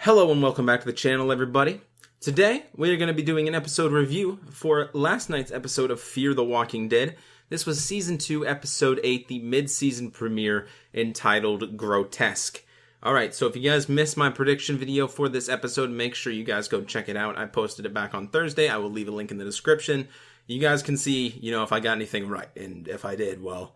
Hello and welcome back to the channel, everybody. Today, we are going to be doing an episode review for last night's episode of Fear the Walking Dead. This was Season 2, Episode 8, the mid-season premiere entitled Grotesque. Alright, so if you guys missed my prediction video for this episode, make sure you guys go check it out. I posted it back on Thursday. I will leave a link in the description. You guys can see, if I got anything right. And if I did, well,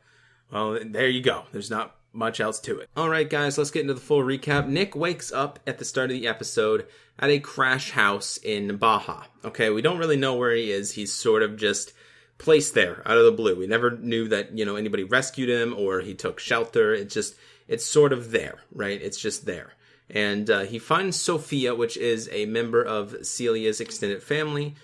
there you go. There's not much else to it. Alright guys, let's get into the full recap. Nick wakes up at the start of the episode at a crash house in Baja. Okay, we don't really know where he is. He's sort of just placed there out of the blue. We never knew that, anybody rescued him or he took shelter. It's sort of there, right? It's just there. And he finds Sophia, which is a member of Celia's extended family.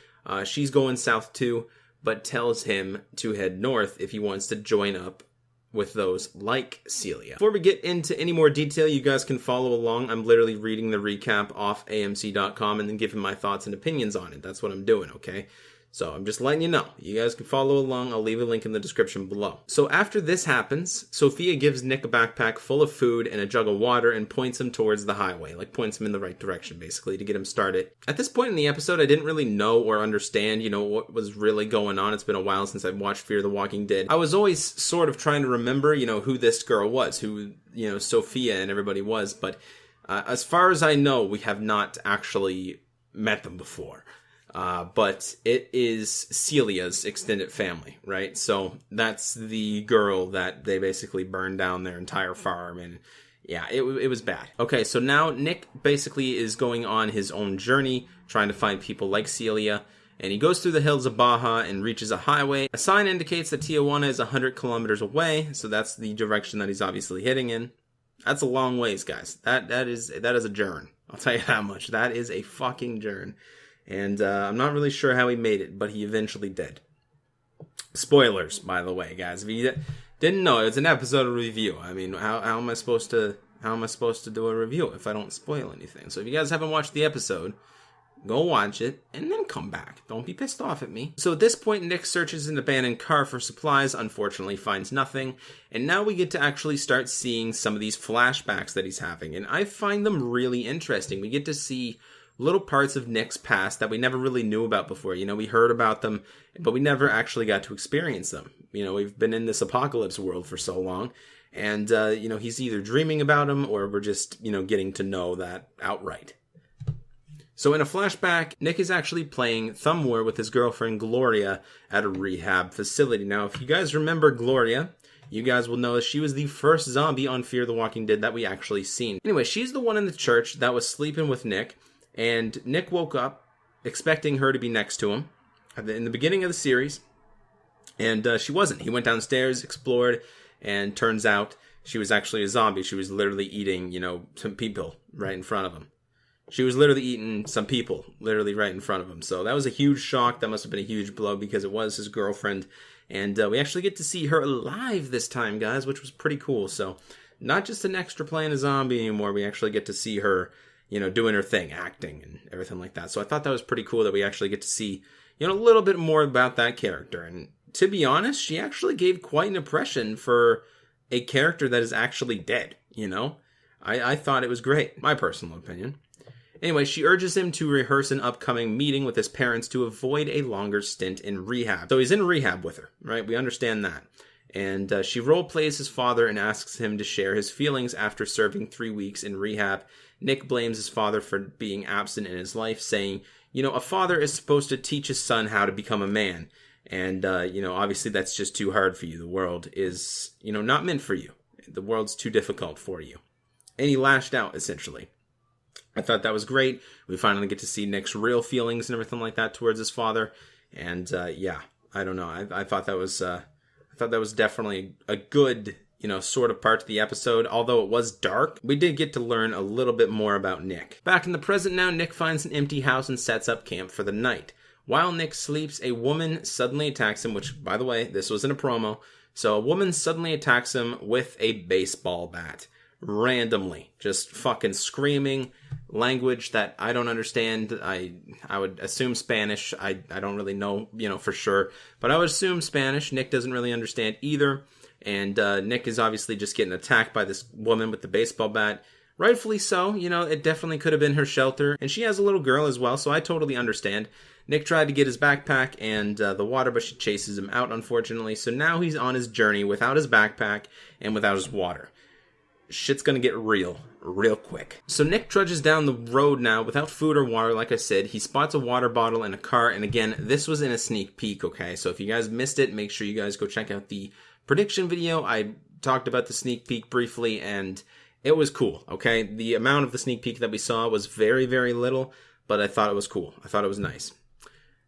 She's going south too, but tells him to head north if he wants to join up with those like Celia. Before we get into any more detail, you guys can follow along. I'm literally reading the recap off AMC.com and then giving my thoughts and opinions on it. That's what I'm doing, okay? So I'm just letting you know. You guys can follow along. I'll leave a link in the description below. So after this happens, Sophia gives Nick a backpack full of food and a jug of water and points him towards the highway. Like points him in the right direction, basically, to get him started. At this point in the episode, I didn't really know or understand, what was really going on. It's been a while since I've watched Fear the Walking Dead. I was always sort of trying to remember, who this girl was, who, Sophia and everybody was. But as far as I know, we have not actually met them before. But it is Celia's extended family, right? So that's the girl that they basically burned down their entire farm, and yeah, it was bad. Okay, so now Nick basically is going on his own journey, trying to find people like Celia, and he goes through the hills of Baja and reaches a highway. A sign indicates that Tijuana is 100 kilometers away, so that's the direction that he's obviously heading in. That's a long ways, guys. That is a journey. I'll tell you that much. That is a fucking journey. And I'm not really sure how he made it, but he eventually did. Spoilers, by the way, guys. If you didn't know, it's an episode of review. I mean, how am I supposed to do a review if I don't spoil anything? So if you guys haven't watched the episode, go watch it and then come back. Don't be pissed off at me. So at this point, Nick searches an abandoned car for supplies, unfortunately finds nothing, and now we get to actually start seeing some of these flashbacks that he's having, and I find them really interesting. We get to see little parts of Nick's past that we never really knew about before. We heard about them, but we never actually got to experience them. We've been in this apocalypse world for so long, and, he's either dreaming about them or we're just, getting to know that outright. So in a flashback, Nick is actually playing Thumb War with his girlfriend Gloria at a rehab facility. Now, if you guys remember Gloria, you guys will know she was the first zombie on Fear the Walking Dead that we actually seen. Anyway, she's the one in the church that was sleeping with Nick, and Nick woke up expecting her to be next to him in the beginning of the series, and she wasn't. He went downstairs, explored, and turns out she was actually a zombie. She was literally eating, some people right in front of him. She was literally eating some people literally right in front of him. So that was a huge shock. That must have been a huge blow because it was his girlfriend. And we actually get to see her alive this time, guys, which was pretty cool. So not just an extra playing a zombie anymore. We actually get to see her doing her thing, acting and everything like that. So I thought that was pretty cool that we actually get to see, a little bit more about that character. And to be honest, she actually gave quite an impression for a character that is actually dead, I thought it was great, my personal opinion. Anyway, she urges him to rehearse an upcoming meeting with his parents to avoid a longer stint in rehab. So he's in rehab with her, right? We understand that. And she role-plays his father and asks him to share his feelings after serving 3 weeks in rehab. Nick blames his father for being absent in his life, saying, a father is supposed to teach his son how to become a man. And, obviously that's just too hard for you. The world is, not meant for you. The world's too difficult for you. And he lashed out, essentially. I thought that was great. We finally get to see Nick's real feelings and everything like that towards his father. And, yeah, I don't know. I thought that was definitely a good, sort of part to the episode. Although it was dark, we did get to learn a little bit more about Nick. Back in the present now, Nick finds an empty house and sets up camp for the night. While Nick sleeps, a woman suddenly attacks him, which, by the way, this was in a promo. So a woman suddenly attacks him with a baseball bat. Randomly. Just fucking screaming language that I don't understand. I would assume Spanish. I don't really know, for sure. But I would assume Spanish. Nick doesn't really understand either. And Nick is obviously just getting attacked by this woman with the baseball bat. rightfully so. You know, it definitely could have been her shelter. And she has a little girl as well, so I totally understand. Nick tried to get his backpack and the water, but she chases him out, unfortunately. So now he's on his journey without his backpack and without his water. Shit's gonna get real quick. So Nick trudges down the road now without food or water, like I said. He spots a water bottle and a car, and again, this was in a sneak peek, okay? So if you guys missed it, make sure you guys go check out the prediction video. I talked about the sneak peek briefly, and it was cool, okay? The amount of the sneak peek that we saw was very, very little, but I thought it was cool. I thought it was nice.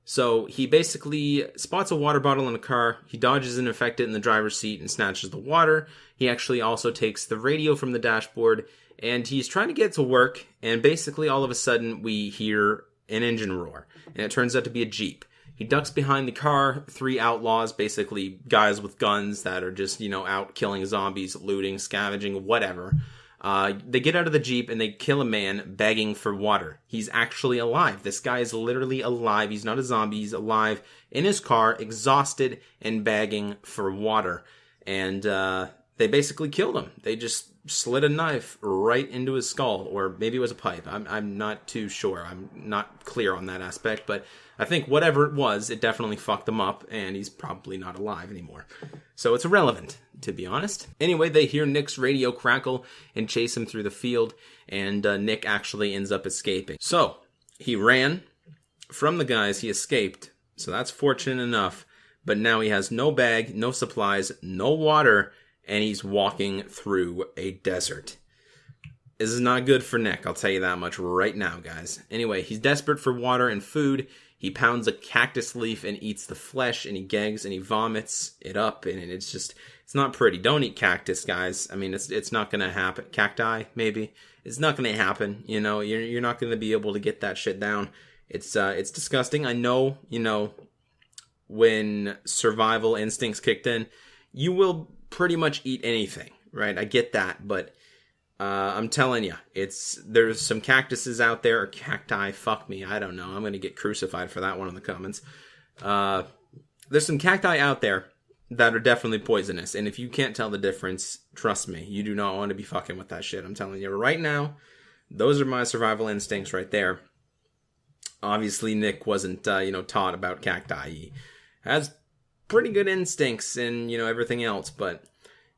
So he basically spots a water bottle in a car. He dodges an infected in the driver's seat and snatches the water. He actually also takes the radio from the dashboard, and he's trying to get to work, and basically all of a sudden we hear an engine roar, and it turns out to be a Jeep. He ducks behind the car. 3 outlaws, basically guys with guns that are just, you know, out killing zombies, looting, scavenging, whatever. They get out of the Jeep and they kill a man begging for water. He's actually alive. This guy is literally alive. He's not a zombie. He's alive in his car, exhausted and begging for water. And they basically killed him. They just slid a knife right into his skull, or maybe it was a pipe. I'm not too sure. I'm not clear on that aspect, but I think whatever it was, it definitely fucked him up, and he's probably not alive anymore. So it's irrelevant, to be honest. Anyway, they hear Nick's radio crackle and chase him through the field, and Nick actually ends up escaping. So he ran from the guys, he escaped, so that's fortunate enough, but now he has no bag, no supplies, no water, and he's walking through a desert. This is not good for Nick, I'll tell you that much right now, guys. Anyway, he's desperate for water and food. He pounds a cactus leaf and eats the flesh, and he gags and he vomits it up, and it's just, it's not pretty. Don't eat cactus, guys. I mean, it's not gonna happen. Cacti, maybe. It's not gonna happen, you know. You're not gonna be able to get that shit down. It's disgusting. I know, you know, when survival instincts kicked in, you will pretty much eat anything, right? I get that, but I'm telling you, there's some cactuses out there, or cacti, fuck me, I don't know. I'm going to get crucified for that one in the comments. There's some cacti out there that are definitely poisonous, and if you can't tell the difference, trust me, you do not want to be fucking with that shit. I'm telling you right now, those are my survival instincts right there. Obviously, Nick wasn't, taught about cacti. He has pretty good instincts and, everything else, but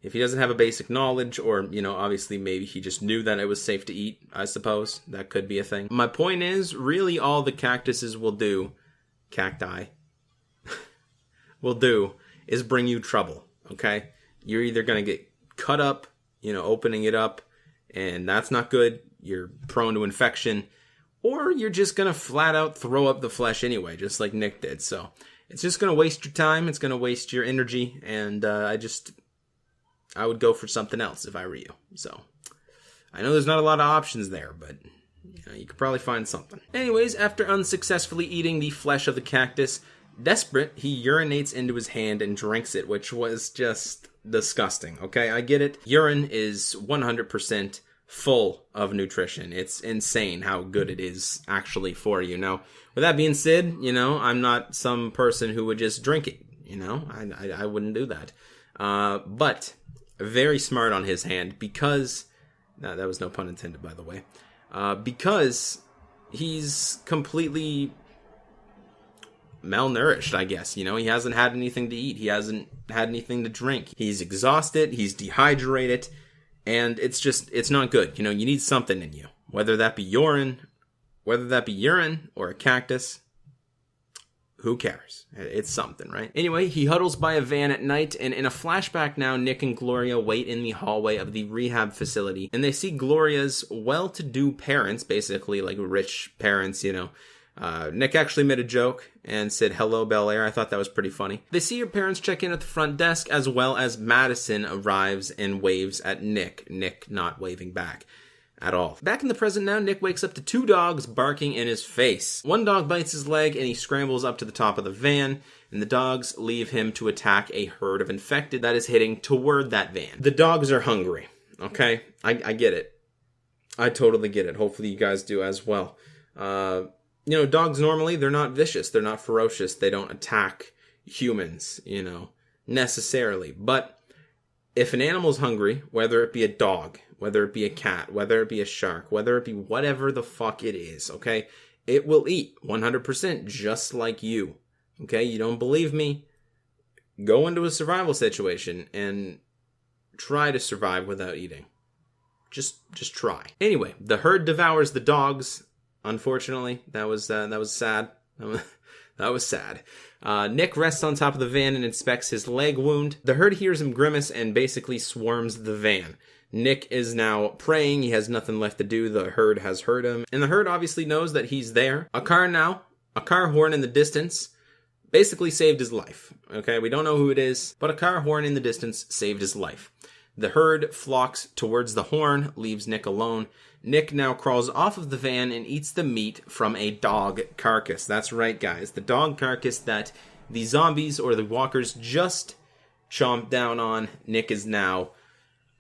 if he doesn't have a basic knowledge, or, obviously maybe he just knew that it was safe to eat, I suppose. That could be a thing. My point is, really all the cactuses will do, cacti, will do, is bring you trouble, okay? You're either going to get cut up, opening it up, and that's not good. You're prone to infection, or you're just going to flat out throw up the flesh anyway, just like Nick did. So it's just going to waste your time. It's going to waste your energy, and I would go for something else if I were you. So I know there's not a lot of options there, but you could probably find something. Anyways, after unsuccessfully eating the flesh of the cactus, desperate, he urinates into his hand and drinks it, which was just disgusting. Okay, I get it. Urine is 100% full of nutrition. It's insane how good it is actually for you. Now, with that being said, I'm not some person who would just drink it. I wouldn't do that. But very smart on his hand, because that was no pun intended, by the way, because he's completely malnourished, I guess. He hasn't had anything to eat, he hasn't had anything to drink, he's exhausted, he's dehydrated, and it's not good. You need something in you, whether that be urine or a cactus. Who cares? It's something, right? Anyway, he huddles by a van at night, and in a flashback now, Nick and Gloria wait in the hallway of the rehab facility, and they see Gloria's well-to-do parents, basically like rich parents, Nick actually made a joke and said, "Hello, Bel Air." I thought that was pretty funny. They see her parents check in at the front desk, as well as Madison arrives and waves at Nick not waving back at all. Back in the present now, Nick wakes up to 2 dogs barking in his face. One dog bites his leg, and he scrambles up to the top of the van, and the dogs leave him to attack a herd of infected that is heading toward that van. The dogs are hungry, okay? I get it. I totally get it. Hopefully you guys do as well. Dogs normally, they're not vicious. They're not ferocious. They don't attack humans, necessarily. But if an animal's hungry, whether it be a dog, whether it be a cat, whether it be a shark, whether it be whatever the fuck it is, okay? It will eat 100% just like you, okay? You don't believe me? Go into a survival situation and try to survive without eating. Just try. Anyway, the herd devours the dogs. Unfortunately, that was sad. That was sad. Nick rests on top of the van and inspects his leg wound. The herd hears him grimace and basically swarms the van. Nick is now praying. He has nothing left to do. The herd has heard him. And the herd obviously knows that he's there. A car horn in the distance basically saved his life. Okay, we don't know who it is, but a car horn in the distance saved his life. The herd flocks towards the horn, leaves Nick alone. Nick now crawls off of the van and eats the meat from a dog carcass. That's right, guys. The dog carcass that the zombies or the walkers just chomped down on, Nick is now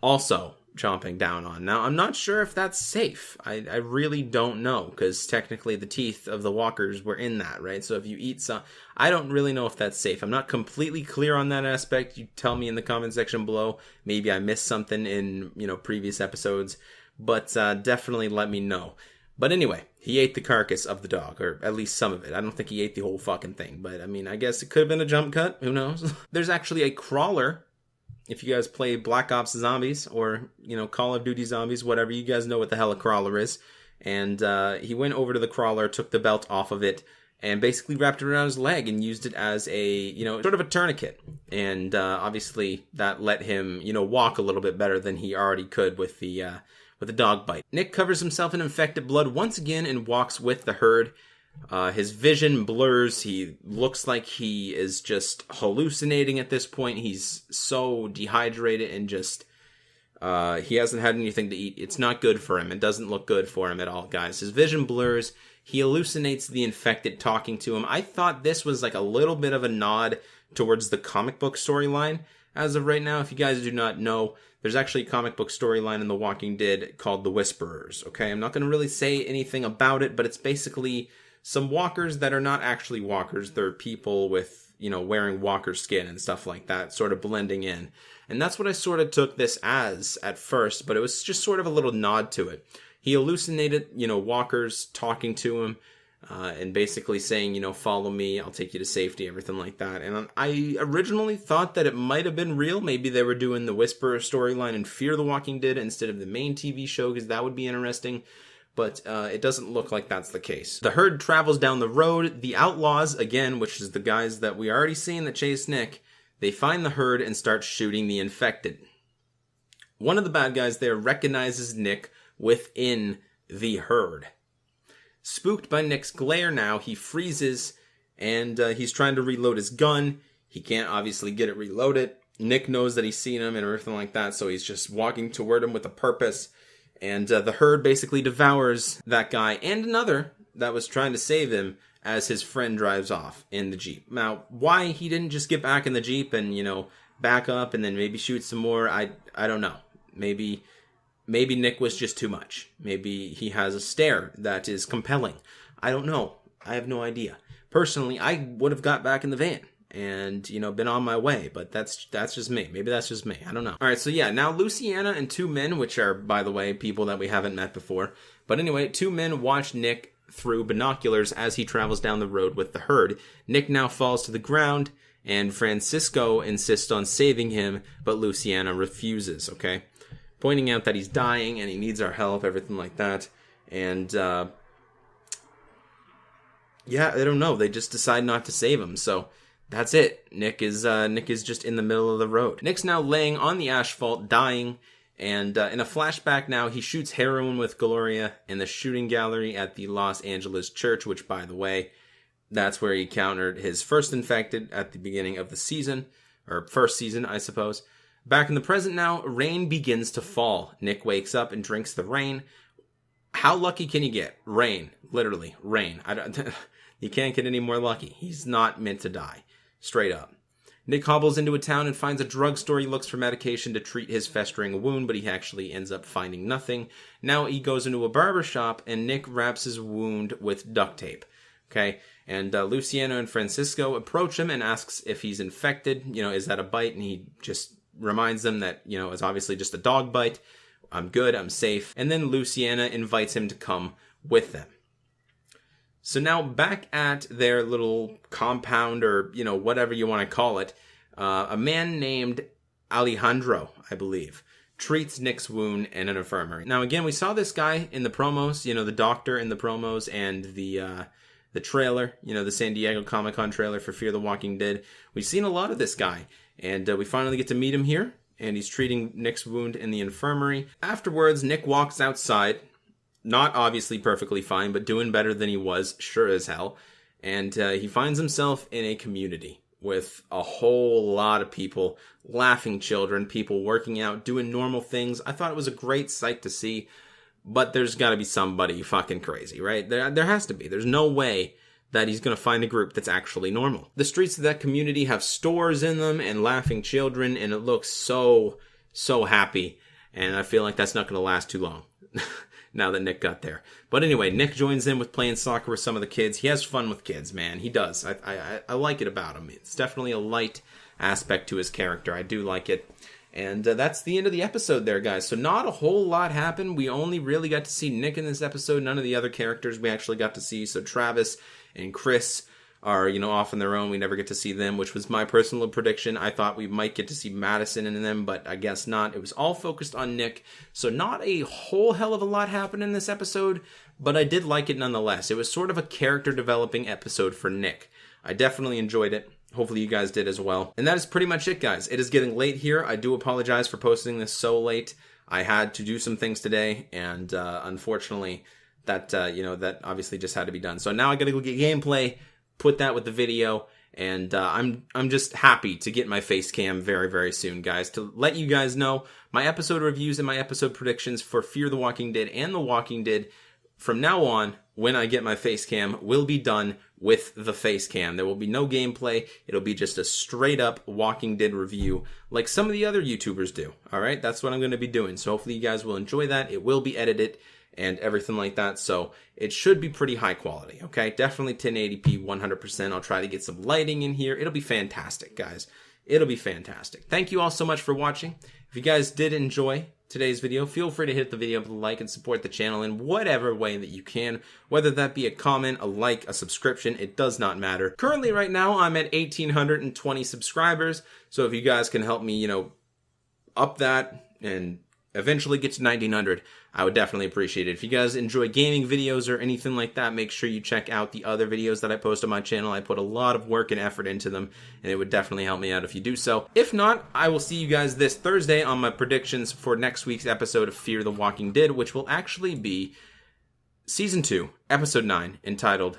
also chomping down on. Now, I'm not sure if that's safe. I really don't know, because technically the teeth of the walkers were in that, right? So if you eat some... I don't really know if that's safe. I'm not completely clear on that aspect. You tell me in the comment section below. Maybe I missed something in, previous episodes. But definitely let me know. But anyway, he ate the carcass of the dog, or at least some of it. I don't think he ate the whole fucking thing. But, I guess it could have been a jump cut. Who knows? There's actually a crawler. If you guys play Black Ops Zombies or, Call of Duty Zombies, whatever, you guys know what the hell a crawler is. And he went over to the crawler, took the belt off of it, and basically wrapped it around his leg and used it as a, sort of a tourniquet. And obviously that let him, walk a little bit better than he already could with the dog bite. Nick covers himself in infected blood once again and walks with the herd. His vision blurs. He looks like he is just hallucinating at this point. He's so dehydrated and just... he hasn't had anything to eat. It's not good for him. It doesn't look good for him at all, guys. His vision blurs. He hallucinates the infected talking to him. I thought this was like a little bit of a nod towards the comic book storyline. As of right now, if you guys do not know, there's actually a comic book storyline in The Walking Dead called The Whisperers. Okay, I'm not going to really say anything about it, but it's basically some walkers that are not actually walkers. They're people with, wearing walker skin and stuff like that, sort of blending in. And that's what I sort of took this as at first, but it was just sort of a little nod to it. He hallucinated, walkers talking to him and basically saying, follow me, I'll take you to safety, everything like that. And I originally thought that it might have been real. Maybe they were doing the Whisperer storyline in Fear the Walking Dead instead of the main TV show, because that would be interesting. But it doesn't look like that's the case. The herd travels down the road. The outlaws, again, which is the guys that we already seen that chased Nick, they find the herd and start shooting the infected. One of the bad guys there recognizes Nick within the herd. Spooked by Nick's glare now, he freezes and he's trying to reload his gun. He can't obviously get it reloaded. Nick knows that he's seen him and everything like that, so he's just walking toward him with a purpose. And the herd basically devours that guy and another that was trying to save him as his friend drives off in the Jeep. Now, why he didn't just get back in the Jeep and, back up and then maybe shoot some more, I don't know. Maybe Nick was just too much. Maybe he has a stare that is compelling. I don't know. I have no idea. Personally, I would have got back in the van and, been on my way, but that's just me. Maybe that's just me. I don't know. All right, so yeah, now Luciana and two men, which are, by the way, people that we haven't met before. But anyway, two men watch Nick through binoculars as he travels down the road with the herd. Nick now falls to the ground, and Francisco insists on saving him, but Luciana refuses, okay? Pointing out that he's dying and he needs our help, everything like that. And, yeah, I don't know. They just decide not to save him, so that's it. Nick is just in the middle of the road. Nick's now laying on the asphalt, dying, and in a flashback now, he shoots heroin with Gloria in the shooting gallery at the Los Angeles church, which, by the way, that's where he encountered his first infected at the beginning of the season, or first season, I suppose. Back in the present now, rain begins to fall. Nick wakes up and drinks the rain. How lucky can you get? Rain. Literally, rain. You can't get any more lucky. He's not meant to die. Straight up. Nick hobbles into a town and finds a drugstore. He looks for medication to treat his festering wound, but he actually ends up finding nothing. Now he goes into a barber shop, and Nick wraps his wound with duct tape. Okay, and Luciano and Francisco approach him and asks if he's infected. Is that a bite? And he just reminds them that, it's obviously just a dog bite. I'm good, I'm safe. And then Luciana invites him to come with them. So now back at their little compound, or, you know, whatever you want to call it, a man named Alejandro, I believe, treats Nick's wound in an infirmary. Now, again, we saw this guy in the promos, you know, the doctor in the promos and the trailer, you know, the San Diego Comic-Con trailer for Fear the Walking Dead. We've seen a lot of this guy, and we finally get to meet him here, and he's treating Nick's wound in the infirmary. Afterwards, Nick walks outside, not obviously perfectly fine, but doing better than he was, sure as hell, and he finds himself in a community with a whole lot of people, laughing children, people working out, doing normal things. I thought it was a great sight to see, but there's got to be somebody fucking crazy, right? There has to be. There's no way that he's going to find a group that's actually normal. The streets of that community have stores in them and laughing children, and it looks so happy, and I feel like that's not going to last too long. Now that Nick got there. But anyway, Nick joins in with playing soccer with some of the kids. He has fun with kids, man. He does. I like it about him. It's definitely a light aspect to his character. I do like it. And that's the end of the episode there, guys. So not a whole lot happened. We only really got to see Nick in this episode. None of the other characters we actually got to see. So Travis and Chris are, you know, off on their own. We never get to see them, which was my personal prediction. I thought we might get to see Madison in them, but I guess not. It was all focused on Nick. So not a whole hell of a lot happened in this episode, but I did like it nonetheless. It was sort of a character developing episode for Nick. I definitely enjoyed it. Hopefully you guys did as well. And that is pretty much it, guys. It is getting late here. I do apologize for posting this so late. I had to do some things today, and unfortunately, that that obviously just had to be done. So now I gotta go get gameplay, put that with the video, and I'm just happy to get my face cam very, very soon, guys, to let you guys know my episode reviews and my episode predictions for Fear the Walking Dead and The Walking Dead from now on. When I get my face cam, will be done with the face cam. There will be no gameplay. It'll be just a straight up Walking Dead review like some of the other YouTubers do. All right, that's what I'm going to be doing. So hopefully you guys will enjoy that. It will be edited and everything like that, so it should be pretty high quality, okay? Definitely 1080p, 100%. I'll try to get some lighting in here. It'll be fantastic, guys. It'll be fantastic. Thank you all so much for watching. If you guys did enjoy today's video, feel free to hit the video with a like and support the channel in whatever way that you can, whether that be a comment, a like, a subscription, it does not matter. Currently, right now, I'm at 1,820 subscribers, so if you guys can help me, up that and eventually get to 1,900, I would definitely appreciate it. If you guys enjoy gaming videos or anything like that, make sure you check out the other videos that I post on my channel. I put a lot of work and effort into them, and it would definitely help me out if you do so. If not, I will see you guys this Thursday on my predictions for next week's episode of Fear the Walking Dead, which will actually be Season 2, Episode 9, entitled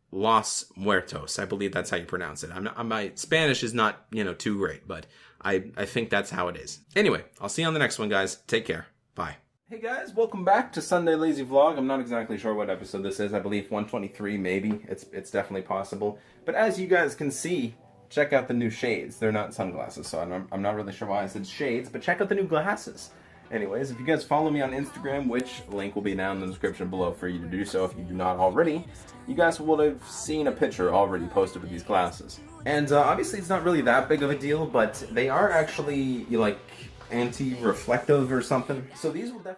Los Muertos. I believe that's how you pronounce it. My Spanish is not, too great, but I think that's how it is. Anyway, I'll see you on the next one, guys. Take care. Bye. Hey guys, welcome back to Sunday Lazy Vlog. I'm not exactly sure what episode this is. I believe 123, maybe. It's definitely possible. But as you guys can see, check out the new shades. They're not sunglasses, so I'm not really sure why I said shades, but check out the new glasses. Anyways, if you guys follow me on Instagram, which link will be down in the description below for you to do so if you do not already, you guys will have seen a picture already posted with these glasses. And obviously it's not really that big of a deal, but they are actually, anti-reflective or something. So these will definitely